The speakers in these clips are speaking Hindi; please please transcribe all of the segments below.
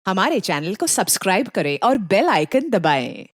हमारे चैनल को सब्सक्राइब करें और बेल आइकन दबाएं।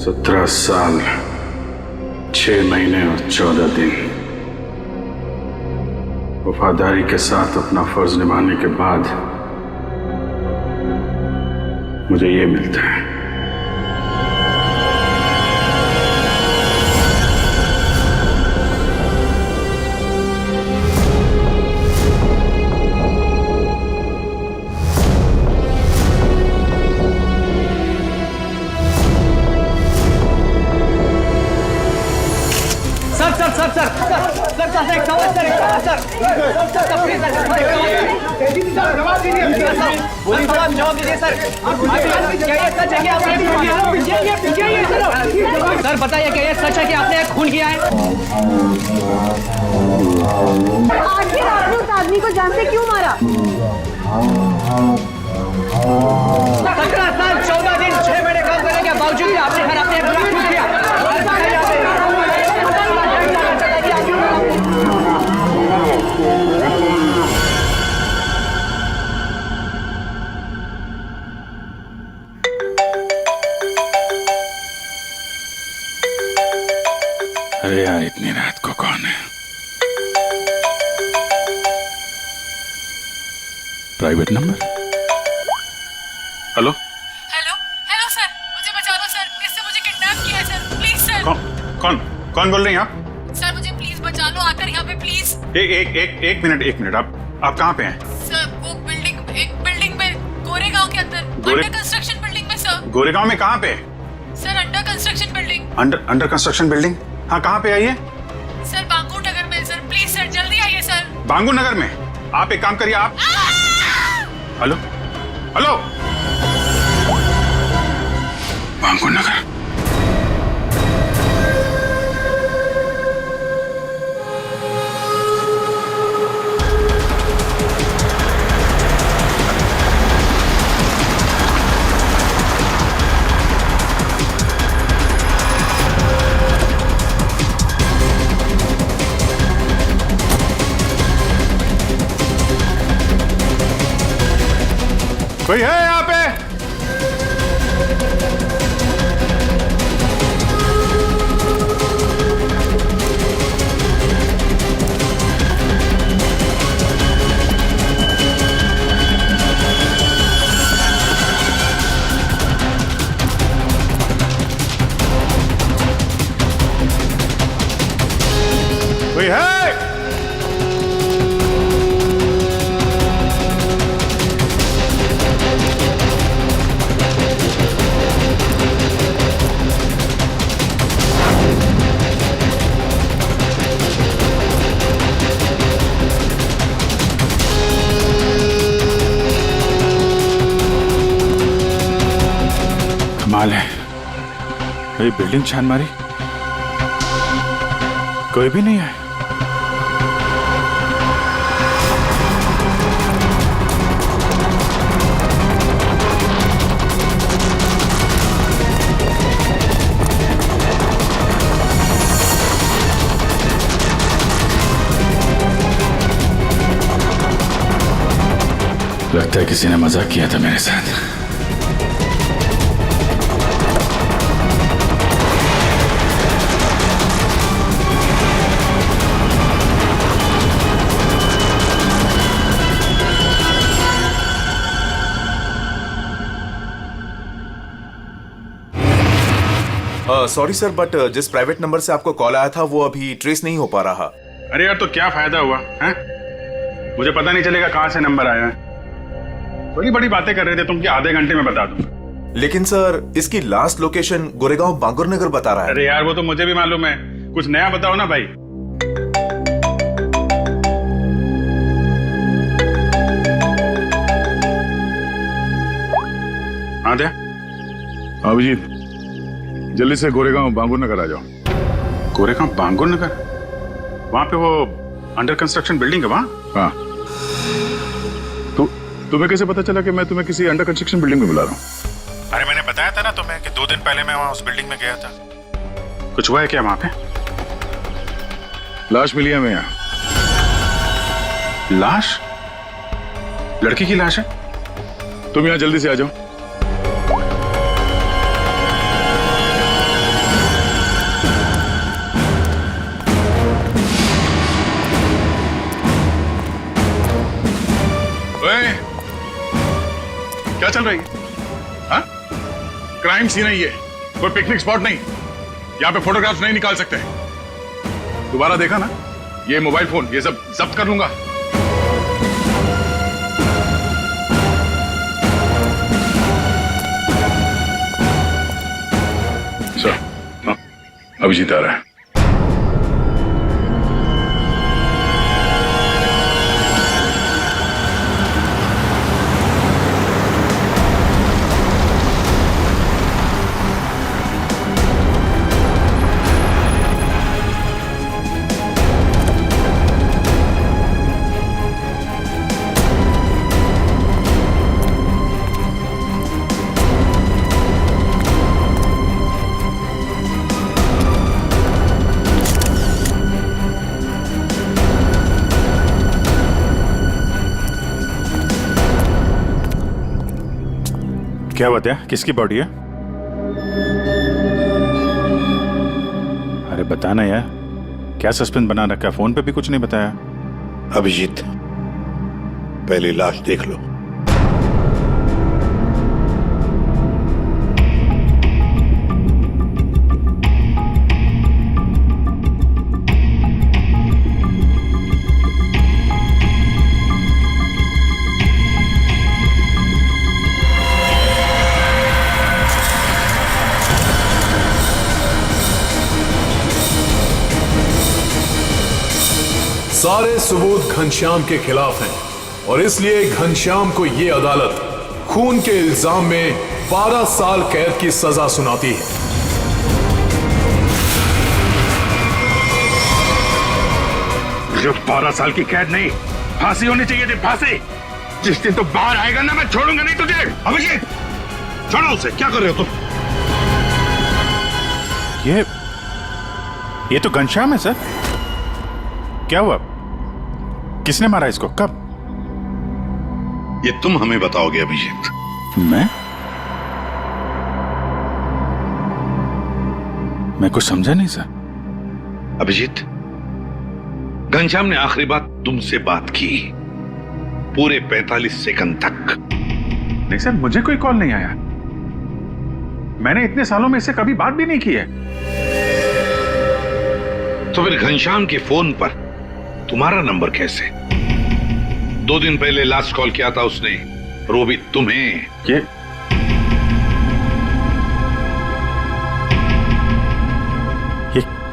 सत्रह साल 6 महीने और 14 दिन वफादारी के साथ अपना फर्ज निभाने के बाद मुझे ये मिलता है। सर बताइए क्या ये सच है कि आपने खून किया है? आखिर आपने उस आदमी को जान से क्यों मारा? 17 साल 14 दिन 6 महीने काम करने के बावजूद भी आपने घर अपने खून किया। अरे यार, इतनी रात को कौन है? Private number? Hello hello hello sir, मुझे बचा दो सर, इससे मुझे किडनैप किया है सर, प्लीज सर। कौन बोल रही हैं आप? सर मुझे प्लीज बचा लो, आकर यहाँ पे प्लीज। एक मिनट आप कहाँ पे हैं? सर वो एक बिल्डिंग में गोरेगांव के अंदर, अंडर कंस्ट्रक्शन बिल्डिंग में सर। गोरेगांव में कहाँ पे? Sir under construction building. Under construction building? हाँ, कहाँ पे आइए? सर बांगू नगर में सर, प्लीज सर जल्दी आइए सर। बांगू नगर में? आप एक काम करिए, आप हेलो बांगू नगर। कोई है यहाँ पे? कोई है? कमाल है, ये बिल्डिंग छान मारी, कोई भी नहीं है। लगता है किसी ने मजाक किया था मेरे साथ। सॉरी सर, बट जिस प्राइवेट नंबर से आपको कॉल आया था वो अभी ट्रेस नहीं हो पा रहा। अरे यार, तो क्या फायदा हुआ है? मुझे पता नहीं चलेगा कहां से नंबर आया है। बड़ी बड़ी बातें कर रहे थे तुम कि आधे घंटे में बता दूंगा। लेकिन सर, इसकी लास्ट लोकेशन गोरेगांव बांगुर नगर बता रहा है। अरे यार, वो तो मुझे भी मालूम है, कुछ नया बताओ ना भाई। हाँ दे। अभिजीत, जल्दी से गोरेगांव बांगुर नगर आ जाओ। गोरेगांव बांगुर नगर? वहां पे वो अंडर कंस्ट्रक्शन बिल्डिंग है वहां? हाँ। तुम्हें कैसे पता चला कि मैं तुम्हें किसी अंडर कंस्ट्रक्शन बिल्डिंग में बुला रहा हूँ? अरे मैंने बताया था ना तुम्हें कि 2 दिन पहले मैं वहां उस बिल्डिंग में गया था। कुछ हुआ है क्या वहां पे? लाश मिली है हमें यहाँ। लाश? लड़की की लाश है? तुम यहाँ जल्दी से आ जाओ। क्या चल रही है? हाँ? क्राइम सीन है ये, कोई पिकनिक स्पॉट नहीं। यहाँ पे फोटोग्राफ्स नहीं निकाल सकते। दोबारा देखा ना, ये मोबाइल फोन ये सब जब्त कर लूंगा। सर, हाँ, अभिजीत आ रहा है। क्या बताया? किसकी बॉडी है? अरे बताना यार, क्या सस्पेंस बना रखा? फोन पे भी कुछ नहीं बताया। अभिजीत, पहले लाश देख लो। सारे सबूत घनश्याम के खिलाफ हैं और इसलिए घनश्याम को यह अदालत खून के इल्जाम में 12 साल कैद की सजा सुनाती है। सिर्फ 12 साल की कैद नहीं, फांसी होनी चाहिए थी, फांसी। जिस दिन तो बाहर आएगा ना, मैं छोड़ूंगा नहीं तुझे। अभिजीत, छोड़ो उसे। क्या कर रहे हो तुम? ये तो घनश्याम है सर। क्या हुआ? किसने मारा इसको? कब? ये तुम हमें बताओगे अभिजीत। मैं कुछ समझा नहीं सर। अभिजीत, घनश्याम ने आखिरी बात तुमसे बात की पूरे 45 सेकंड तक। नहीं सर, मुझे कोई कॉल नहीं आया। मैंने इतने सालों में इससे कभी बात भी नहीं की है। तो फिर घनश्याम के फोन पर तुम्हारा नंबर कैसे? 2 दिन पहले लास्ट कॉल किया था उसने, और वो भी तुम्हें। ये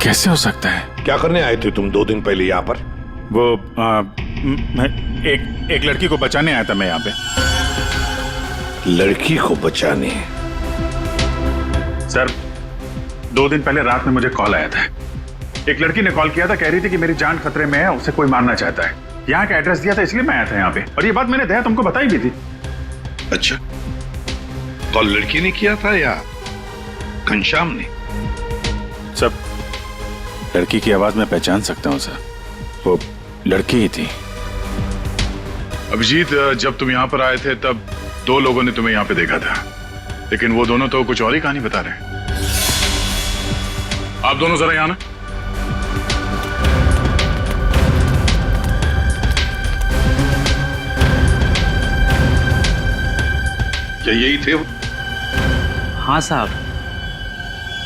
कैसे हो सकता है? क्या करने आए थे तुम 2 दिन पहले यहाँ पर? वो मैं एक लड़की को बचाने आया था मैं यहाँ पे। लड़की को बचाने? सर, 2 दिन पहले रात में मुझे कॉल आया था। एक लड़की ने कॉल किया था, कह रही थी कि मेरी जान खतरे में है, उसे कोई मारना चाहता है। यहाँ का एड्रेस दिया था, इसलिए मैं आया था यहाँ पे, और ये बात मैंने दया तुमको बताई भी थी। अच्छा, कॉल लड़की ने किया था या घनश्याम ने? सब लड़की की आवाज में पहचान सकता हूँ सर, वो लड़की ही थी। अभिजीत, जब तुम यहाँ पर आए थे तब 2 लोगों ने तुम्हें यहाँ पे देखा था, लेकिन वो दोनों तो कुछ और ही कहानी बता रहे हैं। आप दोनों जरा यहाँ ना। क्या यही थे वो? हाँ साहब,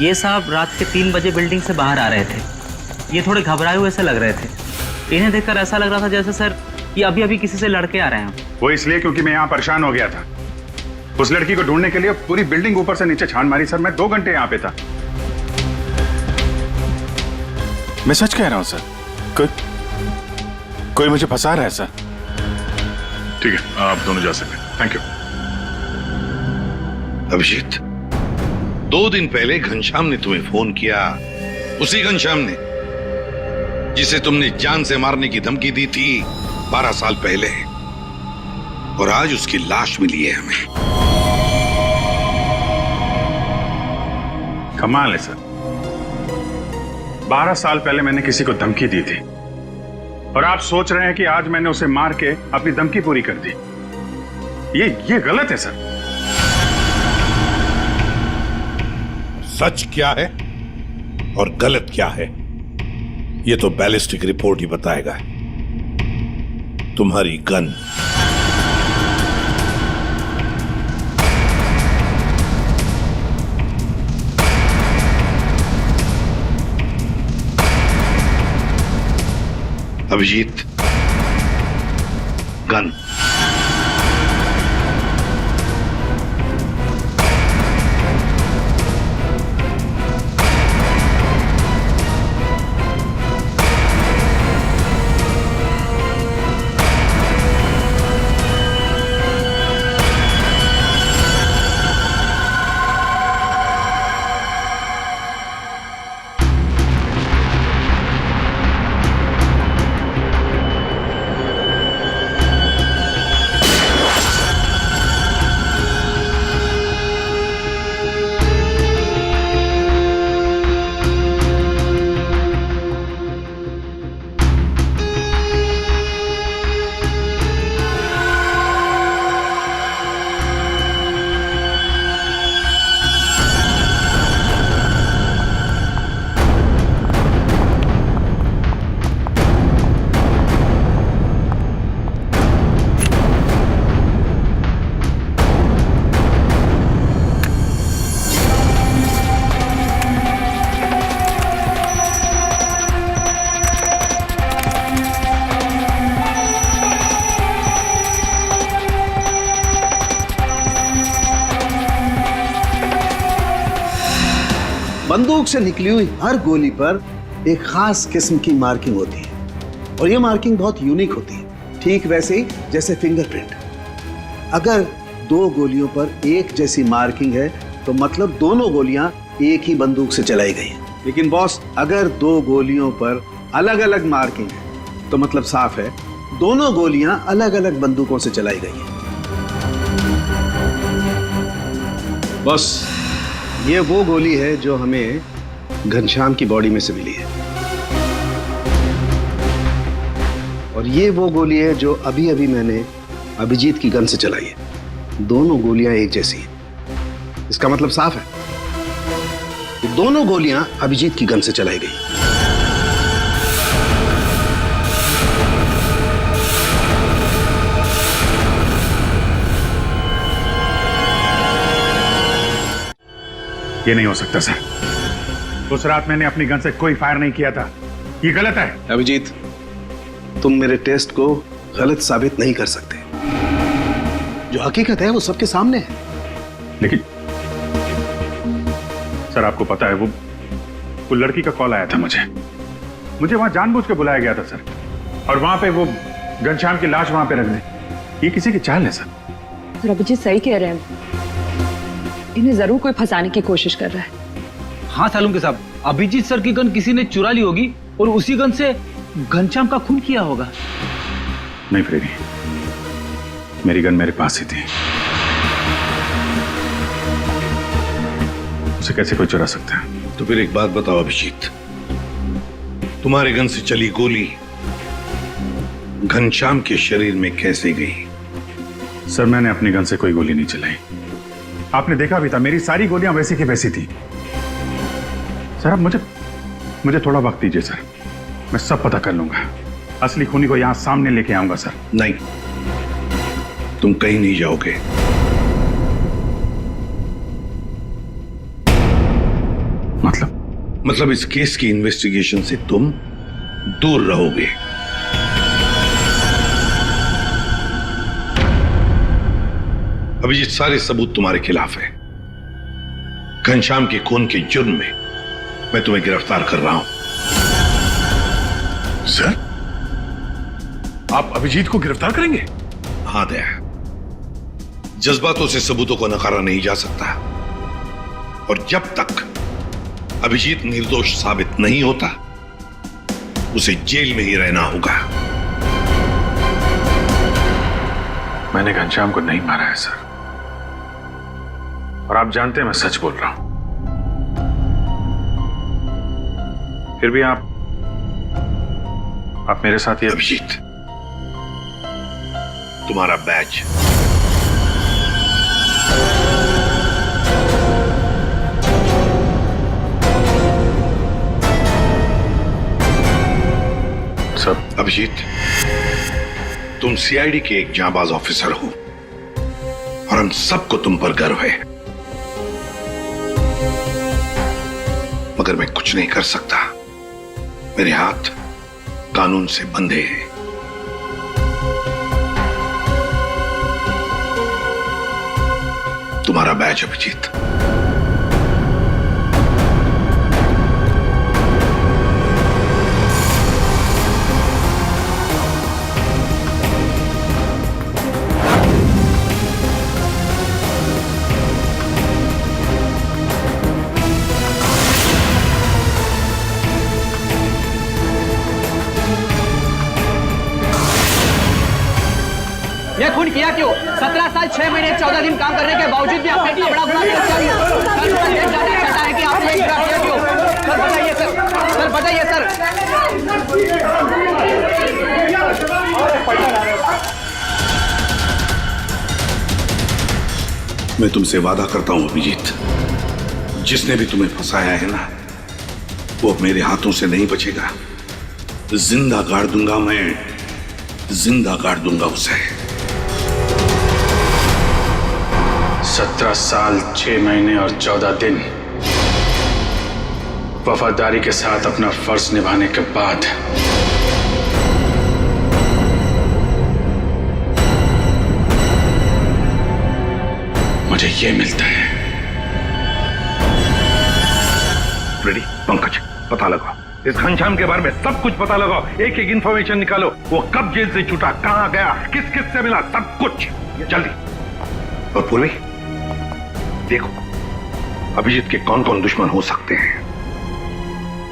ये साहब रात के 3 बजे बिल्डिंग से बाहर आ रहे थे। ये थोड़े घबराए हुए से लग रहे थे। इन्हें देखकर ऐसा लग रहा था जैसे सर ये अभी अभी किसी से लड़के आ रहे हैं। वो इसलिए क्योंकि मैं यहाँ परेशान हो गया था। उस लड़की को ढूंढने के लिए पूरी बिल्डिंग ऊपर से नीचे छान मारी सर। मैं 2 घंटे यहाँ पे था। मैं सच कह रहा हूं सर, कोई मुझे फंसा रहा है सर। ठीक है, आप दोनों जा सकते हैं। Thank you. अभिजीत, 2 दिन पहले घनश्याम ने तुम्हें फोन किया, उसी घनश्याम ने जिसे तुमने जान से मारने की धमकी दी थी 12 साल पहले, और आज उसकी लाश मिली है हमें। कमाल है सर, 12 साल पहले मैंने किसी को धमकी दी थी और आप सोच रहे हैं कि आज मैंने उसे मार के अपनी धमकी पूरी कर दी। ये गलत है सर। सच क्या है और गलत क्या है ये तो बैलिस्टिक रिपोर्ट ही बताएगा। तुम्हारी गन अभिजीत, गन। बंदूक से निकली हुई हर गोली पर एक खास किस्म की मार्किंग होती है और ये मार्किंग बहुत यूनिक होती है। ठीक वैसे ही जैसे फिंगरप्रिंट। अगर 2 गोलियों पर एक जैसी मार्किंग है तो मतलब दोनों गोलियां एक ही बंदूक से चलाई गई हैं। लेकिन बॉस, अगर 2 गोलियों पर अलग अलग मार्किंग है तो मतलब साफ है दोनों गोलियां अलग अलग बंदूकों से चलाई गई हैं। बॉस, ये वो गोली है जो हमें घनश्याम की बॉडी में से मिली है और ये वो गोली है जो अभी अभी मैंने अभिजीत की गन से चलाई है। दोनों गोलियां एक जैसी हैं। इसका मतलब साफ है कि दोनों गोलियां अभिजीत की गन से चलाई गई। ये नहीं हो सकता सर। उस रात मैंने अपनी गन से कोई फायर नहीं किया था। ये गलत है। अभिजीत, तुम मेरे टेस्ट को गलत साबित नहीं कर सकते। जो हकीकत है वो सबके सामने है। लेकिन सर, आपको पता है वो लड़की का कॉल आया था मुझे वहां जानबूझ के बुलाया गया था सर, और वहां पे वो घनश्याम की लाश वहां पे रख दी। ये किसी की चाल है सर। अभिजीत सही कह रहे हैं, इन्हें जरूर कोई फंसाने की कोशिश कर रहा है। हाँ सालुंके साहब, अभिजीत सर की गन किसी ने चुरा ली होगी और उसी गन से घनश्याम का खून किया होगा। नहीं फ्रेडी, मेरी गन मेरे पास ही थी। उसे कैसे कोई चुरा सकता है? तो फिर एक बात बताओ अभिजीत, तुम्हारे गन से चली गोली घनश्याम के शरीर में कैसे गई? सर मैंने अपनी गन से कोई गोली नहीं चलाई। आपने देखा भी था, मेरी सारी गोलियां वैसी की वैसी थी। सर अब मुझे थोड़ा वक्त दीजिए सर, मैं सब पता कर लूंगा। असली खूनी को यहां सामने लेके आऊंगा सर। नहीं, तुम कहीं नहीं जाओगे। मतलब इस केस की इन्वेस्टिगेशन से तुम दूर रहोगे। अभी ये सारे सबूत तुम्हारे खिलाफ है। घनश्याम के खून के जुर्म में मैं तुम्हें गिरफ्तार कर रहा हूं। सर, आप अभिजीत को गिरफ्तार करेंगे? हाँ दया, जज्बातों से सबूतों को नकारा नहीं जा सकता, और जब तक अभिजीत निर्दोष साबित नहीं होता उसे जेल में ही रहना होगा। मैंने घनश्याम को नहीं मारा है सर, और आप जानते हैं मैं सच बोल रहा हूं। फिर भी आप मेरे साथ ये। अभिजीत, तुम्हारा बैच सब। अभिजीत, तुम सीआईडी के एक जांबाज ऑफिसर हो और हम सबको तुम पर गर्व है, मगर मैं कुछ नहीं कर सकता। मेरे हाथ कानून से बंधे हैं। तुम्हारा बैच अभिजीत। ये खून किया क्यों? 17 साल 6 महीने 14 दिन काम करने के बावजूद भी आपने इतना बड़ा गुनाह क्यों किया? सर मुझे ये जानना चाहता है कि आपने ये गुनाह किया क्यों? सर बताइए सर, सर बताइए सर। मैं तुमसे वादा करता हूं अभिजीत, जिसने भी तुम्हें फंसाया है ना, वो मेरे हाथों से नहीं बचेगा। जिंदा गाड़ दूंगा मैं, जिंदा गाड़ दूंगा उसे। 17 साल 6 महीने और 14 दिन वफादारी के साथ अपना फर्ज निभाने के बाद मुझे ये मिलता है। रेडी पंकज, पता लगाओ इस घनश्याम के बारे में, सब कुछ पता लगाओ। एक एक इंफॉर्मेशन निकालो, वो कब जेल से छूटा, कहां गया, किस किस से मिला, सब कुछ जल्दी। और पूर्वी देखो अभिजीत के कौन कौन दुश्मन हो सकते हैं,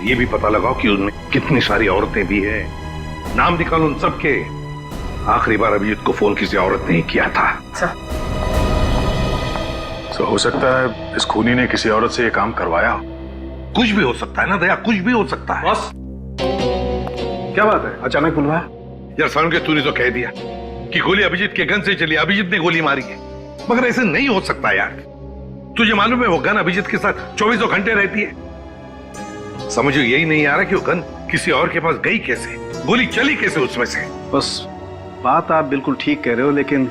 ये भी पता लगाओ कि उनमें कितनी सारी औरतें भी हैं। नाम निकालो उन सबके। आखिरी बार अभिजीत को फोन किसी औरत ने ही किया था। तो हो सकता है इस खूनी ने किसी औरत से ये काम करवाया। कुछ भी हो सकता है ना दया, कुछ भी हो सकता है। बस क्या बात है, अचानक बुलवाया? यार सारुण के तूने तो कह दिया कि गोली अभिजीत के गन से चली, अभिजीत ने गोली मारी है, मगर ऐसे नहीं हो सकता यार। तुझे मालूम है वो गन अभिजीत के साथ 24 घंटे रहती है। समझो यही नहीं आ रहा कि वो गन किसी और के पास गई कैसे, गोली चली कैसे उसमें से। बस बात आप बिल्कुल ठीक कह रहे हो, लेकिन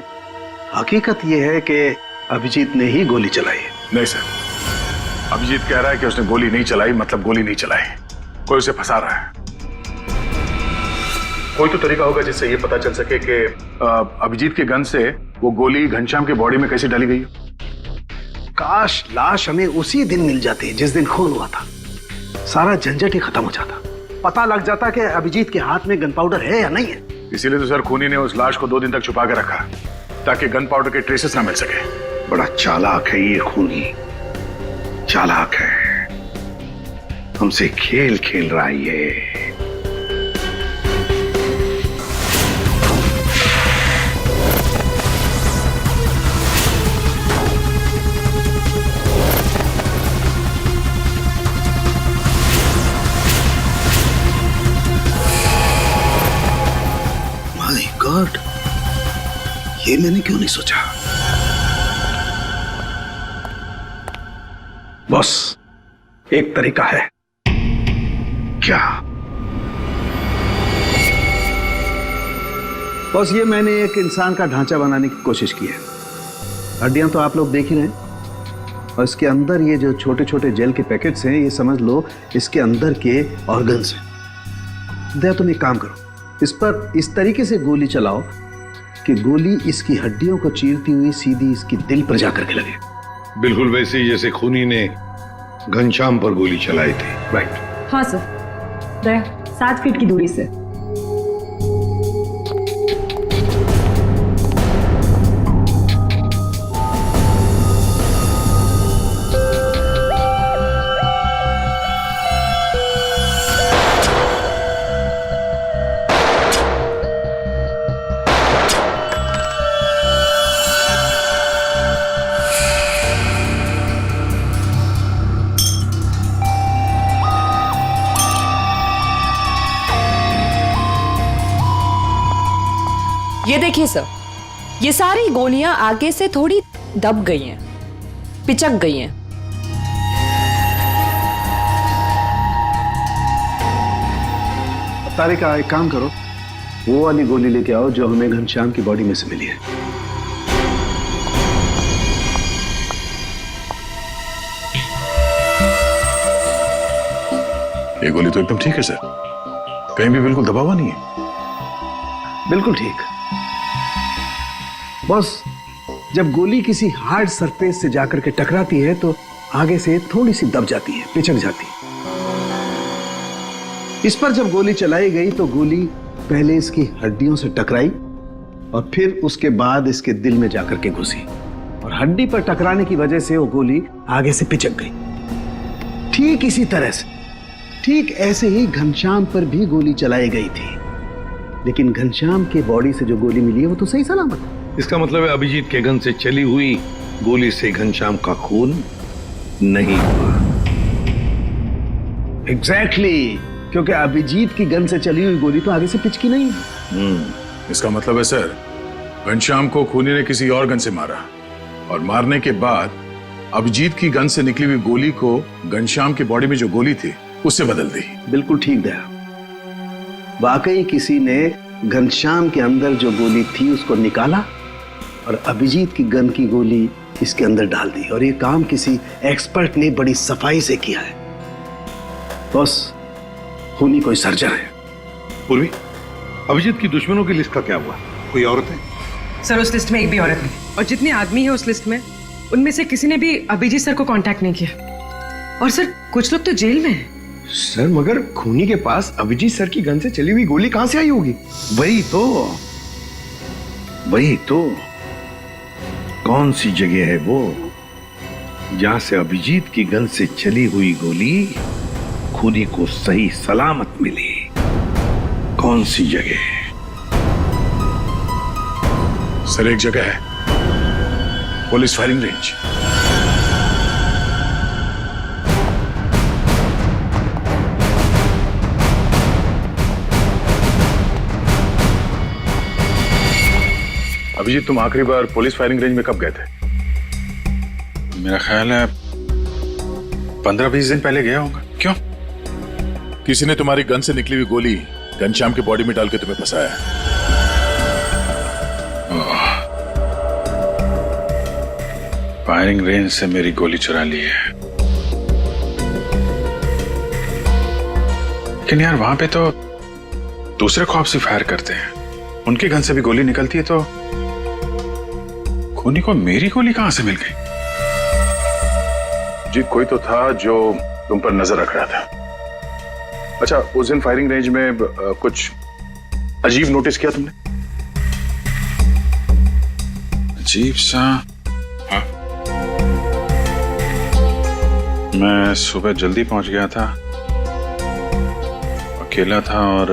हकीकत यह है कि अभिजीत ने ही गोली चलाई है। नहीं सर, अभिजीत कह रहा है कि उसने गोली नहीं चलाई, मतलब गोली नहीं चलाई, कोई उसे फंसा रहा है। कोई तो तरीका होगा जिससे ये पता चल सके कि अभिजीत के गन से वो गोली घनश्याम के बॉडी में कैसे डाली गई। काश लाश हमें उसी दिन मिल जाती जिस दिन खून हुआ था, सारा झंझट ही खत्म हो जाता, पता लग जाता कि अभिजीत के हाथ में गन पाउडर है या नहीं है। इसीलिए तो सर खूनी ने उस लाश को 2 दिन तक छुपा के रखा, ताकि गन पाउडर के ट्रेसेस ना मिल सके। बड़ा चालाक है ये खूनी, चालाक है, हमसे खेल खेल रहा है ये। ये मैंने क्यों नहीं सोचा? बॉस, एक तरीका है। क्या? बॉस, ये मैंने एक इंसान का ढांचा बनाने की कोशिश की है। हड्डियां तो आप लोग देख ही रहे हैं, और इसके अंदर ये जो छोटे छोटे जेल के पैकेट्स हैं, ये समझ लो इसके अंदर के ऑर्गन्स हैं। दया, तुम एक काम करो, इस पर इस तरीके से गोली चलाओ कि गोली इसकी हड्डियों को चीरती हुई सीधी इसकी दिल पर जाकर के लगे। बिल्कुल वैसे ही जैसे खूनी ने घनश्याम पर गोली चलाई थी। राइट। हाँ सर, दया 7 फीट की दूरी से। ये देखिए सर, ये सारी गोलियां आगे से थोड़ी दब गई हैं, पिचक गई हैं। तारिका, एक काम करो, वो वाली गोली लेके आओ जो हमें घनश्याम की बॉडी में से मिली है। ये गोली तो एकदम ठीक है सर, कहीं भी बिल्कुल दबा हुआ नहीं है। बिल्कुल ठीक। बॉस, जब गोली किसी हार्ड सरफेस से जाकर के टकराती है तो आगे से थोड़ी सी दब जाती है, पिचक जाती है। इस पर जब गोली चलाई गई तो गोली पहले इसकी हड्डियों से टकराई और फिर उसके बाद इसके दिल में जाकर के घुसी, और हड्डी पर टकराने की वजह से वो गोली आगे से पिचक गई। ठीक इसी तरह से, ठीक ऐसे ही घनश्याम पर भी गोली चलाई गई थी, लेकिन घनश्याम के बॉडी से जो गोली मिली है वो तो सही सलामत है। इसका मतलब है अभिजीत के गन से चली हुई गोली से घनश्याम का खून नहीं हुआ। एग्जैक्टली, क्योंकि अभिजीत की गन से चली हुई गोली तो आगे से पिचकी नहीं है। इसका मतलब है सर, घनश्याम को खूनी ने किसी और गन से मारा, और मारने के बाद अभिजीत की गन से निकली हुई गोली को घनश्याम की बॉडी में जो गोली थी उससे बदल दी। बिल्कुल ठीक दया, वाकई किसी ने घनश्याम के अंदर जो गोली थी उसको निकाला और अभिजीत की गन की गोली इसके अंदर डाल दी, और ये काम किसी एक्सपर्ट ने बड़ी सफाई से किया है। बॉस, खूनी कोई सर्जन है। पूर्वी, अभिजीत की दुश्मनों की लिस्ट का क्या हुआ? कोई औरत है? सर, उस लिस्ट में एक भी औरत नहीं, और जितने आदमी हैं उस लिस्ट में, उनमें से किसी ने भी अभिजीत सर को कांटेक्ट नहीं किया। और सर, कुछ लोग तो जेल में हैं। सर, मगर खूनी के पास अभिजीत सर की गन से चली हुई गोली कहां से आई होगी? वही तो कौन सी जगह है वो जहां से अभिजीत की गन से चली हुई गोली खूनी को सही सलामत मिली? कौन सी जगह? सर, एक जगह है, पुलिस फायरिंग रेंज। अभिजीत, तुम आखिरी बार पुलिस फायरिंग रेंज में कब गए थे? मेरा ख्याल है 15-20 दिन पहले गया होगा। क्यों? किसी ने तुम्हारी गन से निकली हुई गोली घनश्याम की बॉडी में डाल के तुम्हें फंसाया। फायरिंग रेंज से मेरी गोली चुरा ली है, लेकिन यार वहां पे तो दूसरे खौफ फायर करते हैं, उनकी गन से भी गोली निकलती है, तो खूनी को मेरी गोली कहां से मिल गई? जी, कोई तो था जो तुम पर नजर रख रहा था। अच्छा, उस दिन फायरिंग रेंज में कुछ अजीब नोटिस किया तुमने? अजीब सा? हाँ, मैं सुबह जल्दी पहुंच गया था, अकेला था, और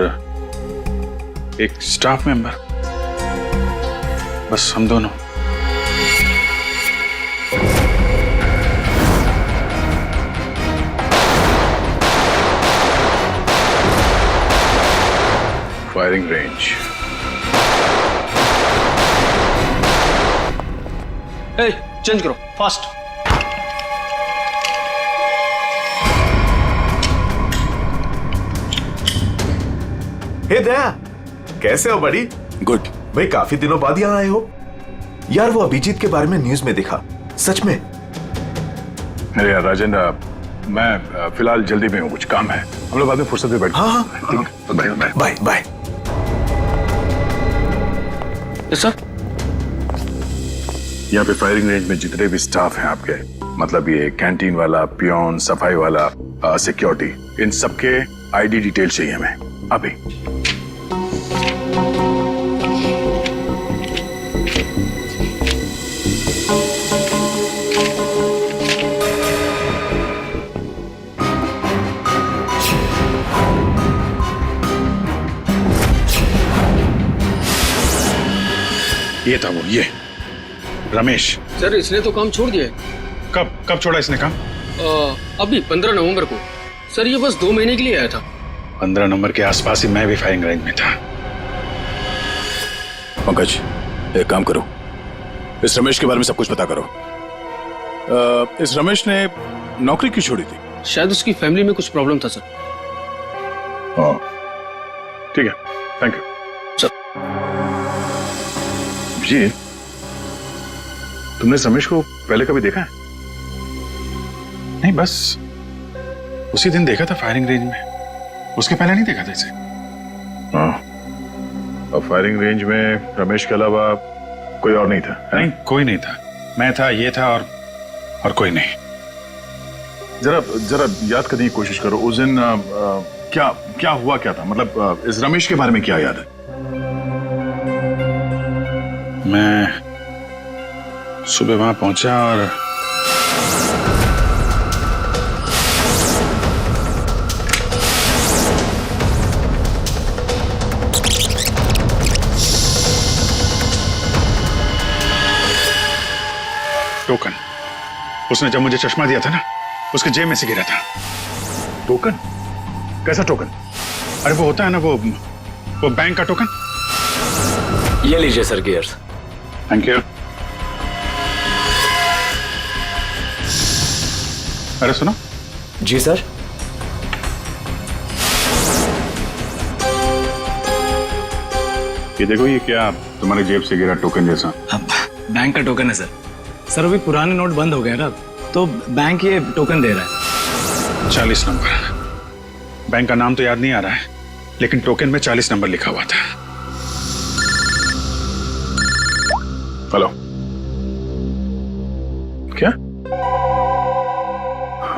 एक स्टाफ मेंबर, बस हम दोनों। Firing range. चेंज करो फास्ट। हे दया, कैसे हो बड़ी? गुड। भाई काफी दिनों बाद यहाँ आए हो। यार वो अभिजीत के बारे में न्यूज में देखा, सच में? अरे यार राजेंद्र, मैं फिलहाल जल्दी में हूँ, कुछ काम है, हम लोग बाद में फुर्सत में बैठ। हाँ बाय बाय बाय। सर, यहाँ पे फायरिंग रेंज में जितने भी स्टाफ हैं आपके, मतलब ये कैंटीन वाला, पियोन, सफाई वाला, सिक्योरिटी, इन सबके आईडी डिटेल चाहिए हमें अभी। ये था वो, ये रमेश। सर इसने तो काम छोड़ दिया है। कब छोड़ा इसने काम? अभी 15 नवंबर को। सर ये बस 2 महीने के लिए आया था। 15 नंबर के आसपास ही मैं भी फायरिंग रेंज में था। पंकज, एक काम करो, इस रमेश के बारे में सब कुछ पता करो। इस रमेश ने नौकरी क्यों छोड़ी थी? शायद उसकी फैमिली में कुछ प्रॉब्लम था सर। ठीक है, थैंक यू सर। जी, तुमने रमेश को पहले कभी देखा है? नहीं, बस उसी दिन देखा था फायरिंग रेंज में, उसके पहले नहीं देखा था इसे। और फायरिंग रेंज में रमेश के अलावा कोई और नहीं था? नहीं, कोई नहीं था। मैं था, ये था और कोई नहीं। जरा याद करने की कोशिश करो, उस दिन क्या हुआ, क्या था, मतलब इस रमेश के बारे में क्या याद है? मैं सुबह वहां पहुंचा और टोकन, उसने जब मुझे चश्मा दिया था ना, उसके जेब में से गिरा था। टोकन? कैसा टोकन? अरे वो होता है ना, वो बैंक का टोकन। ये लीजिए सर गियर्स। Thank you. अरे सुनो। जी सर। ये देखो, ये क्या तुम्हारे जेब से गिरा टोकन जैसा? बैंक का टोकन है सर। सर अभी पुराने नोट बंद हो गए ना, तो बैंक ये टोकन दे रहा है। 40 नंबर। बैंक का नाम तो याद नहीं आ रहा है, लेकिन टोकन में 40 नंबर लिखा हुआ था। हेलो, क्या?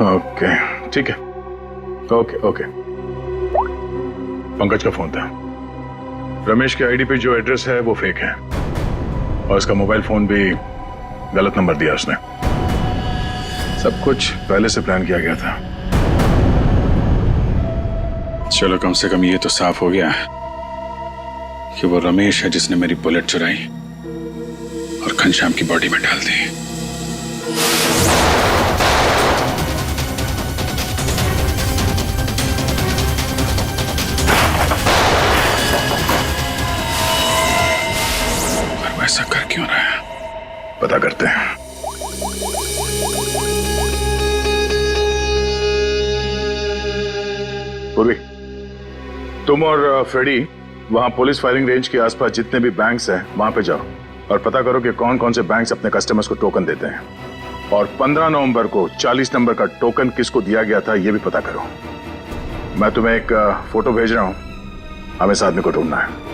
ओके, ठीक है, ओके। पंकज का फोन था। रमेश के आईडी पे जो एड्रेस है वो फेक है, और उसका मोबाइल फोन भी गलत नंबर दिया उसने। सब कुछ पहले से प्लान किया गया था। चलो, कम से कम ये तो साफ हो गया कि वो रमेश है जिसने मेरी बुलेट चुराई और घनश्याम की बॉडी में डाल दी। पर वो ऐसा कर क्यों रहा है, पता करते हैं। पूर्वी, तुम और फ्रेडी वहां पुलिस फायरिंग रेंज के आसपास जितने भी बैंक्स हैं वहां पे जाओ और पता करो कि कौन कौन से बैंक्स अपने कस्टमर्स को टोकन देते हैं, और 15 नवंबर को 40 नंबर का टोकन किसको दिया गया था ये भी पता करो। मैं तुम्हें एक फोटो भेज रहा हूं, हमें इस आदमी को ढूंढना है।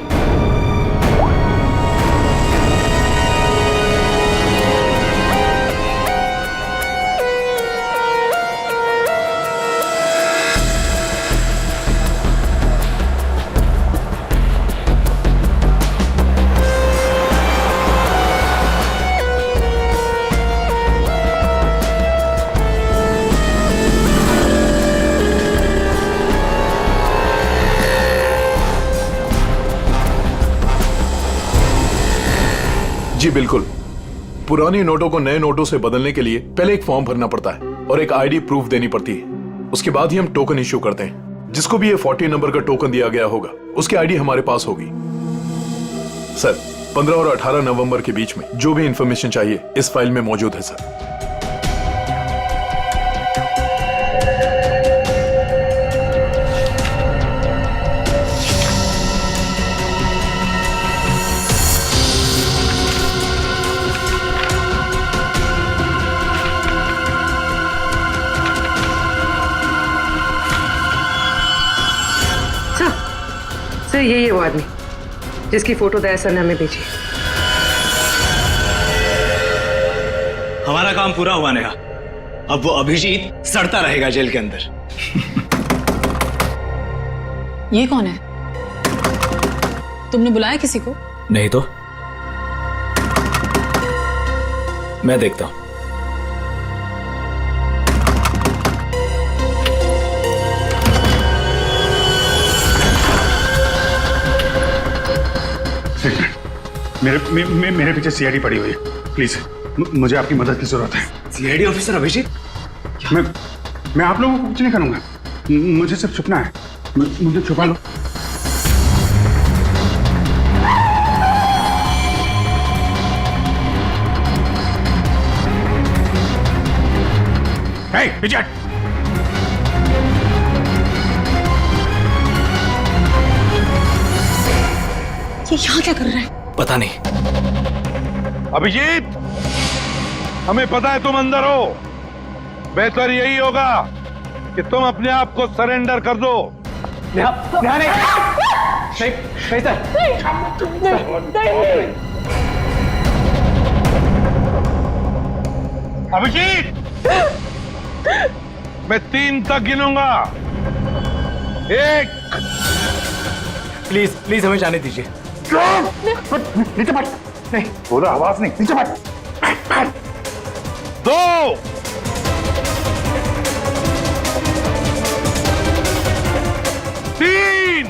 जी बिल्कुल। पुरानी नोटों को नए नोटों से बदलने के लिए पहले एक फॉर्म भरना पड़ता है और एक आईडी प्रूफ देनी पड़ती है। उसके बाद ही हम टोकन इश्यू करते हैं। जिसको भी ये 40 नंबर का टोकन दिया गया होगा उसकी आईडी हमारे पास होगी। सर, 15 और 18 नवंबर के बीच में जो भी इंफॉर्मेशन चाहिए इस फाइल में मौजूद है सर। सर यही है वो आदमी जिसकी फोटो दया सर ने हमें भेजी। हमारा काम पूरा हुआ नेहा। अब वो अभिजीत सड़ता रहेगा जेल के अंदर। ये कौन है? तुमने बुलाया किसी को? नहीं तो मैं देखता हूं। मेरे पीछे सीआईडी पड़ी हुई है। प्लीज मुझे आपकी मदद की जरूरत है। CID officer Abhijeet? मैं आप लोगों को कुछ नहीं करूंगा। मुझे सिर्फ छुपना है। मुझे छुपा लो। विजय, ये यहाँ क्या कर रहा है? पता नहीं। अभिजीत, हमें पता है तुम अंदर हो। बेहतर यही होगा कि तुम अपने आप को सरेंडर कर दो। नेहा नहीं सर। अभिजीत, मैं 3 तक गिनूंगा। 1। प्लीज हमें जाने दीजिए। नीचे बैठ। नहीं बोला, आवाज नहीं। नीचे बैठ। 2। 3।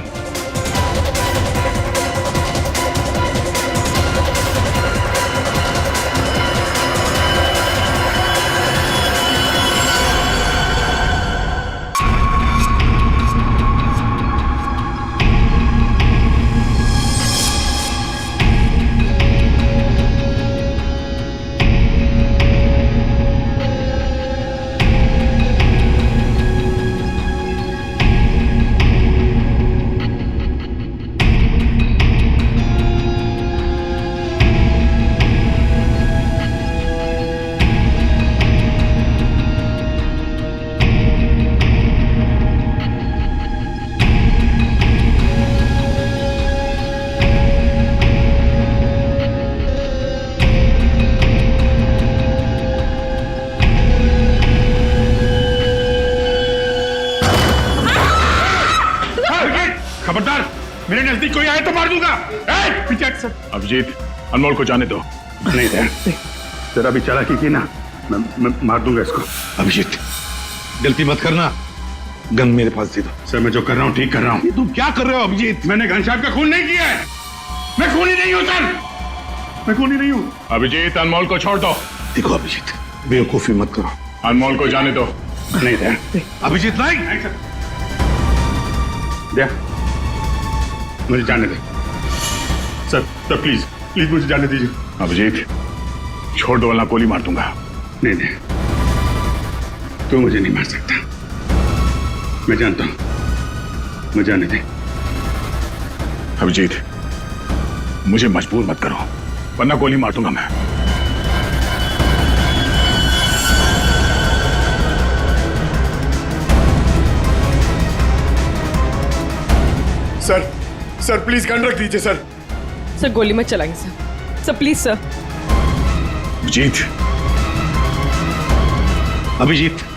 खबरदार, मेरे नजदीक कोई आए तो मार दूंगा। अभिजीत, अनमोल को जाने दो। नहीं तेरा भी चालाकी की ना, मैं मार दूंगा इसको। अभिजीत, गलती मत करना। गन मेरे पास दे दो। सर मैं जो कर रहा हूँ ठीक कर रहा हूँ। तुम क्या कर रहे हो अभिजीत? मैंने घनश्याम का खून नहीं किया है। मैं खूनी नहीं हूँ सर, मैं खूनी नहीं हूँ। अभिजीत, अनमोल को छोड़ दो। देखो अभिजीत, बेवकूफी मत करो। अनमोल को जाने दो। नहीं अभिजीत, नहीं दे, मुझे जाने दे सर। प्लीज मुझे जाने दीजिए। अभिजीत छोड़ दो वरना गोली मार दूंगा। नहीं तू मुझे नहीं मार सकता, मैं जानता हूं। मुझे जाने दे। अभिजीत मुझे मजबूर मत करो वरना गोली मार दूंगा मैं। सर प्लीज गन रख दीजिए सर। सर गोली मत चलाएंगे sir please sir. Abhijeet, Abhijeet,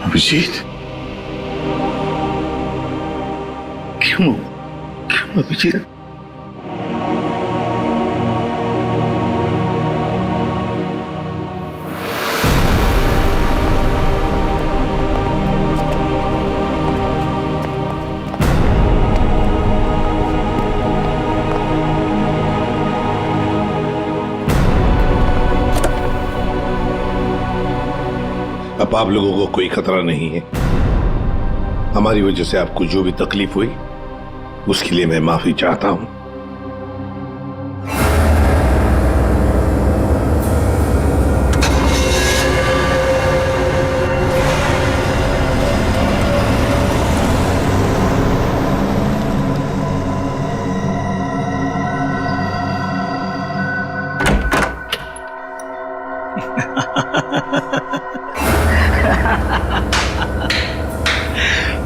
Abhijeet, क्यों अभिजीत? अब आप लोगों को कोई खतरा नहीं है। हमारी वजह से आपको जो भी तकलीफ हुई उसके लिए मैं माफी चाहता हूं।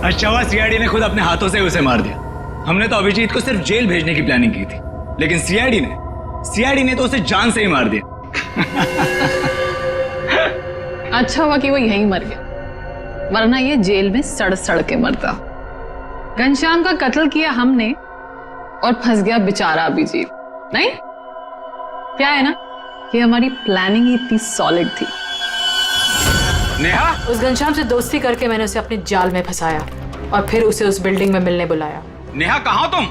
अच्छा हुआ सीआईडी ने खुद अपने हाथों से उसे मार दिया। हमने तो अभिजीत को सिर्फ जेल भेजने की प्लानिंग की थी, लेकिन सीआईडी ने तो उसे जान से ही मार दिया। अच्छा हुआ कि वो यहीं मर गया, वरना ये जेल में सड़ सड़ के मरता। घनश्याम का कत्ल किया हमने और फंस गया बेचारा अभिजीत। नहीं, क्या है ना कि हमारी प्लानिंग ही इतनी सॉलिड थी। नेहा, उस घनश्याम से दोस्ती करके मैंने उसे अपने जाल में फंसाया और फिर उसे उस बिल्डिंग में मिलने बुलाया। नेहा कहाँ तुम?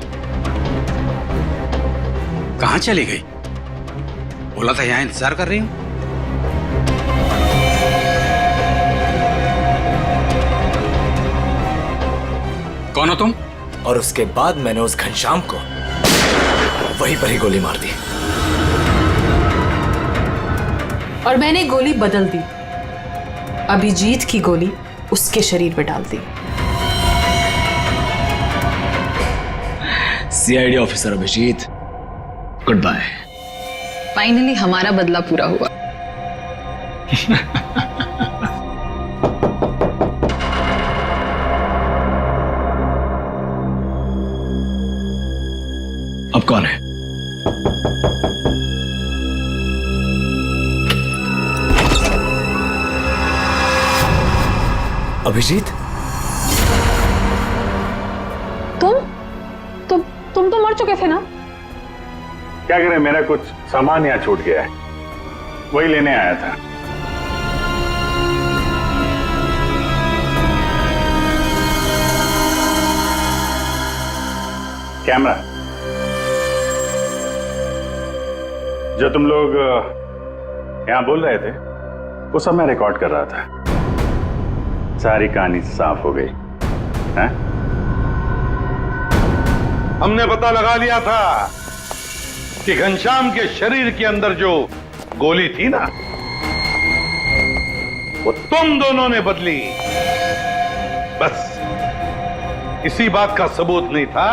कहाँ चली गई? बोला था यहाँ इंतजार कर रही हूँ। कौन हो तुम? और उसके बाद मैंने उस घनश्याम को वहीं पर ही गोली मार दी। और मैंने गोली बदल दी, अभिजीत की गोली उसके शरीर में डाल दी। CID officer Abhijeet, goodbye. Finally हमारा बदला पूरा हुआ। अब कौन है? अभिजीत, तुम तो मर चुके थे ना? क्या करें, मेरा कुछ सामान यहाँ छूट गया है, वही लेने आया था। कैमरा जो तुम लोग यहां बोल रहे थे वो सब मैं रिकॉर्ड कर रहा था। सारी कहानी साफ हो गई है? हमने पता लगा लिया था कि घनश्याम के शरीर के अंदर जो गोली थी ना, वो तुम दोनों ने बदली। बस इसी बात का सबूत नहीं था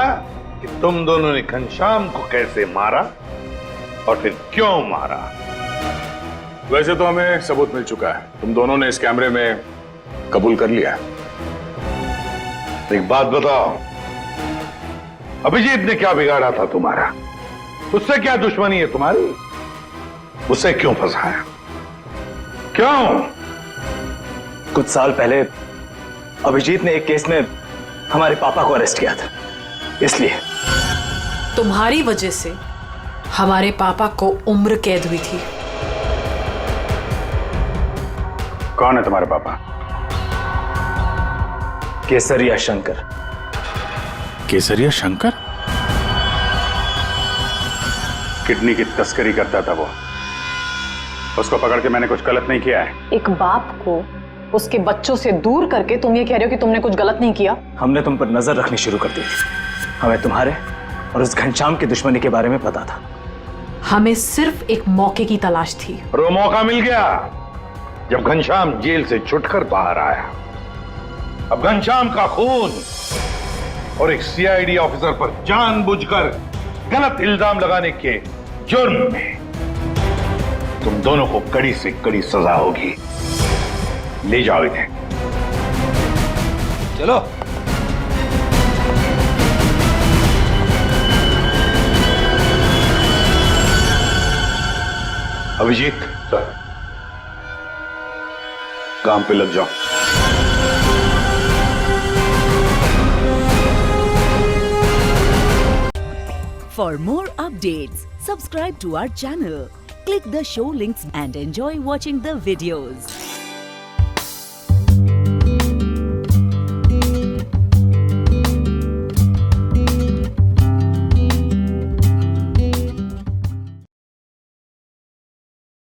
कि तुम दोनों ने घनश्याम को कैसे मारा और फिर क्यों मारा। वैसे तो हमें सबूत मिल चुका है, तुम दोनों ने इस कैमरे में कबूल कर लिया। एक बात बताओ, अभिजीत ने क्या बिगाड़ा था तुम्हारा? उससे क्या दुश्मनी है तुम्हारी? उसे क्यों फंसाया? क्यों? कुछ साल पहले अभिजीत ने एक केस में हमारे पापा को अरेस्ट किया था, इसलिए। तुम्हारी वजह से हमारे पापा को उम्र कैद हुई थी। कौन है तुम्हारे पापा? केसरिया शंकर। केसरिया शंकर? किडनी की तस्करी करता था वो। उसको पकड़ के मैंने कुछ गलत नहीं किया है। एक बाप को उसके बच्चों से दूर करके तुम ये कह रहे हो कि तुमने कुछ गलत नहीं किया? हमने तुम पर नजर रखनी शुरू कर दी थी। हमें तुम्हारे और उस घनश्याम की दुश्मनी के बारे में पता था। हमें सिर्फ एक मौके की तलाश थी, और वो मौका मिल गया जब घनश्याम जेल से छुटकर बाहर आया। अब घनश्याम का खून और एक सीआईडी ऑफिसर पर जानबूझकर गलत इल्जाम लगाने के जुर्म में तुम दोनों को कड़ी से कड़ी सजा होगी। ले जाओ इन्हें। चलो। अभिजीत, काम पे लग जाओ। For more updates, subscribe to our channel, click the show links and enjoy watching the videos.